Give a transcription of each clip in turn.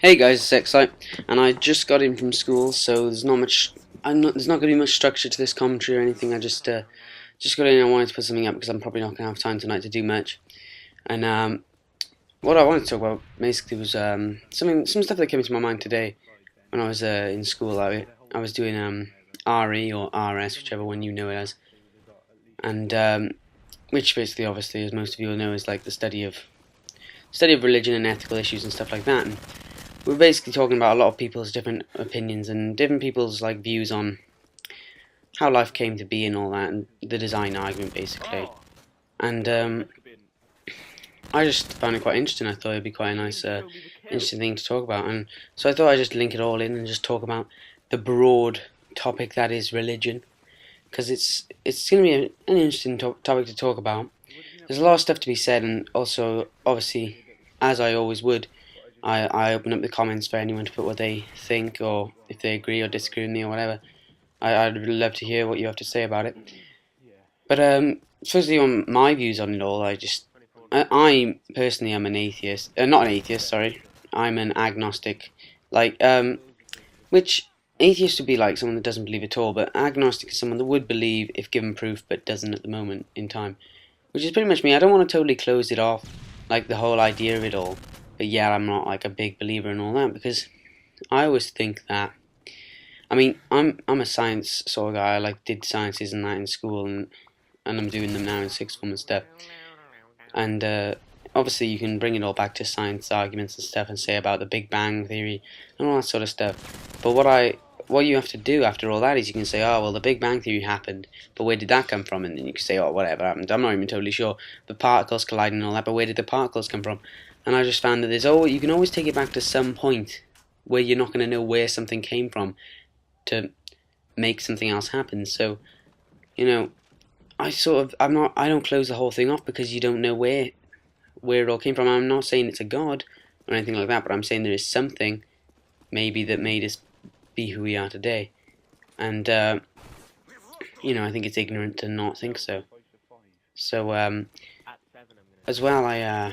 Hey guys, it's Excite, and I just got in from school, so there's not much. There's not going to be much structure to this commentary or anything. I just got in. And I wanted to put something up because I'm probably not going to have time tonight to do much. And what I wanted to talk about basically was some stuff that came into my mind today when I was in school. I was doing RE or RS, whichever one you know it as, and which basically, obviously, as most of you will know, is like the study of religion and ethical issues and stuff like that. And we're basically talking about a lot of people's different opinions and different people's like views on how life came to be and all that, and the design argument basically. And I just found it quite interesting. I thought it'd be quite a nice, interesting thing to talk about, and so I thought I'd just link it all in and just talk about the broad topic that is religion, because it's going to be an interesting topic to talk about. There's a lot of stuff to be said, and also obviously, as I always would, I open up the comments for anyone to put what they think, or if they agree or disagree with me or whatever. I'd really love to hear what you have to say about it. But firstly, on my views on it all, I personally am an atheist. Not an atheist, sorry. I'm an agnostic. Like, which atheist would be like someone that doesn't believe at all, but agnostic is someone that would believe if given proof, but doesn't at the moment in time. Which is pretty much me. I don't want to totally close it off, like the whole idea of it all. But yeah, I'm not like a big believer in all that, because I always think that. I mean, I'm a science sort of guy. I like did sciences and that in school, and I'm doing them now in sixth form and stuff. And obviously, you can bring it all back to science arguments and stuff, and say about the Big Bang theory and all that sort of stuff. But what you have to do after all that is you can say, oh well, the Big Bang theory happened, but where did that come from? And then you can say, oh, whatever happened. I'm not even totally sure. The particles colliding and all that, but where did the particles come from? And I just found that you can always take it back to some point where you're not going to know where something came from to make something else happen. So, you know, I don't close the whole thing off because you don't know where it all came from. I'm not saying it's a god or anything like that, but I'm saying there is something maybe that made us be who we are today. And I think it's ignorant to not think so. So as well,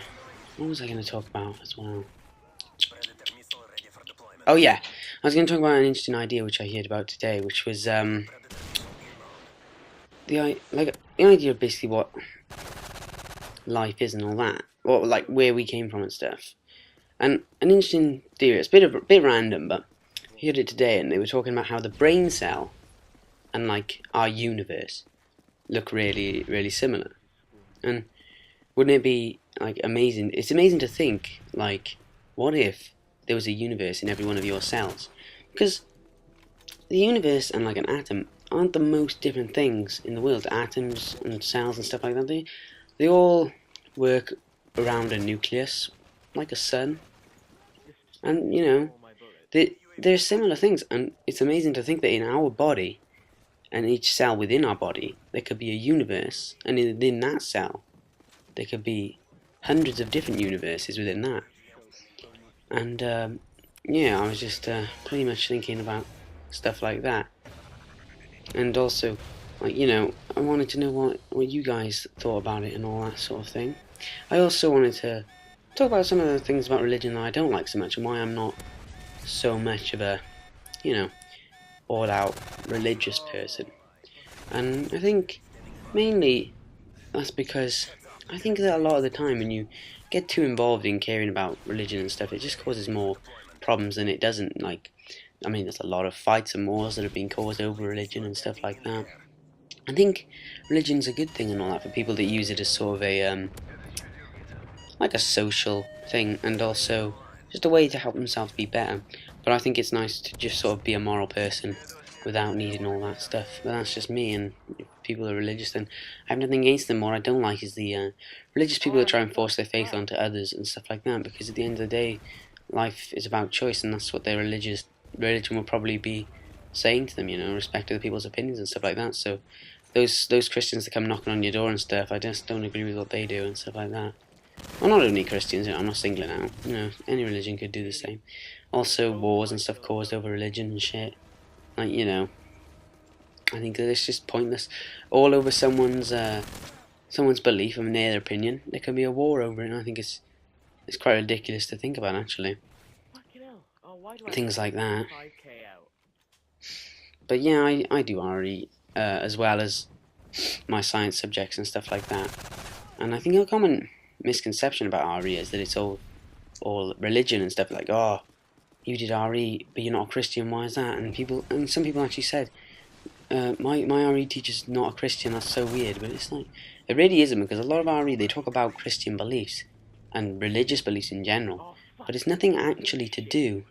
what was I going to talk about as well? Oh yeah, I was going to talk about an interesting idea which I heard about today, which was the idea of basically what life is and all that, or like where we came from and stuff. And an interesting theory. It's a bit random, but I heard it today, and they were talking about how the brain cell and like our universe look really, really similar. And wouldn't it be like amazing? It's amazing to think like, what if there was a universe in every one of your cells? Because the universe and like an atom aren't the most different things in the world. Atoms and cells and stuff like that, they all work around a nucleus, like a sun. And they're similar things, and it's amazing to think that in our body and each cell within our body there could be a universe, and within that cell there could be hundreds of different universes within that. And I was just pretty much thinking about stuff like that. And also, like, I wanted to know what you guys thought about it and all that sort of thing. I also wanted to talk about some of the things about religion that I don't like so much, and why I'm not so much of a, all-out religious person. And I think mainly that's because I think that a lot of the time when you get too involved in caring about religion and stuff, it just causes more problems than it doesn't. Like, I mean, there's a lot of fights and wars that have been caused over religion and stuff like that. I think religion's a good thing and all that for people that use it as sort of a like a social thing, and also just a way to help themselves be better. But I think it's nice to just sort of be a moral person without needing all that stuff. But that's just me, and if people are religious, then I have nothing against them. What I don't like is the religious people that try and force their faith onto others and stuff like that, because at the end of the day, life is about choice, and that's what their religion will probably be saying to them, respect other people's opinions and stuff like that. So those Christians that come knocking on your door and stuff, I just don't agree with what they do and stuff like that. Well, not only Christians, I'm not singling out. Any religion could do the same. Also, wars and stuff caused over religion and shit. Like, I think that it's just pointless. All over someone's belief and their opinion. There can be a war over it, and I think it's quite ridiculous to think about, actually. things like that. But yeah, I do RE as well as my science subjects and stuff like that. And I think a common misconception about RE is that it's all religion and stuff, like, oh, you did RE but you're not a Christian, why is that? And some people actually said, my RE teacher's not a Christian, that's so weird. But it's like, it really isn't, because a lot of RE, they talk about Christian beliefs and religious beliefs in general, but it's nothing actually to do.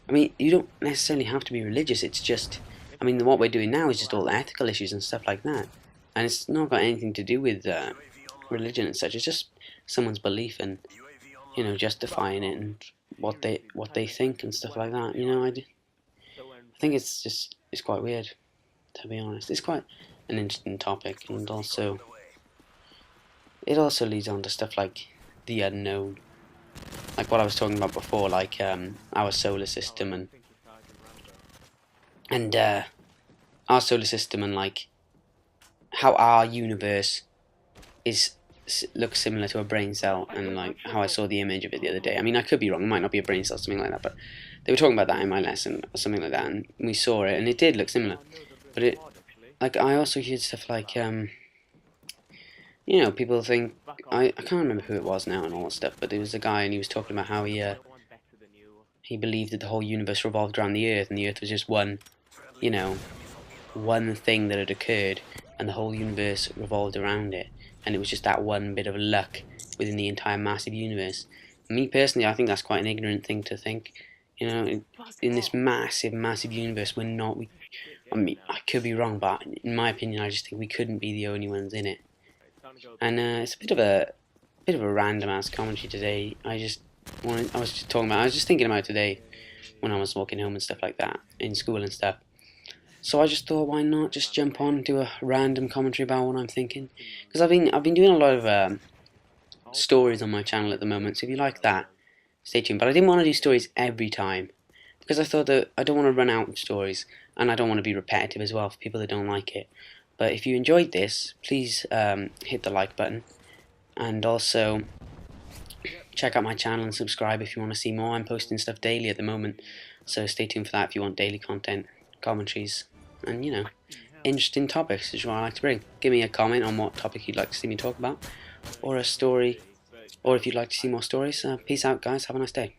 I mean, you don't necessarily have to be religious, it's just, I mean, what we're doing now is just all ethical issues and stuff like that, and it's not got anything to do with religion and such. It's just someone's belief and, justifying it, and what they think and stuff like that. I think it's quite weird, to be honest. It's quite an interesting topic, and also it also leads on to stuff like the unknown, like what I was talking about before, like our solar system and our solar system, and like how our universe looks similar to a brain cell, and like how I saw the image of it the other day. I mean, I could be wrong, it might not be a brain cell, something like that, but they were talking about that in my lesson or something like that, and we saw it and it did look similar. But like, I also heard stuff like people think, I can't remember who it was now and all that stuff, but there was a guy and he was talking about how he believed that the whole universe revolved around the Earth, and the Earth was just one thing that had occurred, and the whole universe revolved around it, and it was just that one bit of luck within the entire massive universe. Me personally, I think that's quite an ignorant thing to think. In this massive universe, I mean, I could be wrong, but in my opinion, I just think we couldn't be the only ones in it. And it's a bit of a random ass commentary today. I was just thinking about it today when I was walking home and stuff like that, in school and stuff. So I just thought, why not just jump on and do a random commentary about what I'm thinking? Because I've been doing a lot of stories on my channel at the moment. So if you like that, stay tuned. But I didn't want to do stories every time, because I thought that I don't want to run out of stories, and I don't want to be repetitive as well for people that don't like it. But if you enjoyed this, please hit the like button, and also check out my channel and subscribe if you want to see more. I'm posting stuff daily at the moment, so stay tuned for that if you want daily content, commentaries, and interesting topics is what I like to bring. Give me a comment on what topic you'd like to see me talk about, or a story, or if you'd like to see more stories. Peace out, guys. Have a nice day.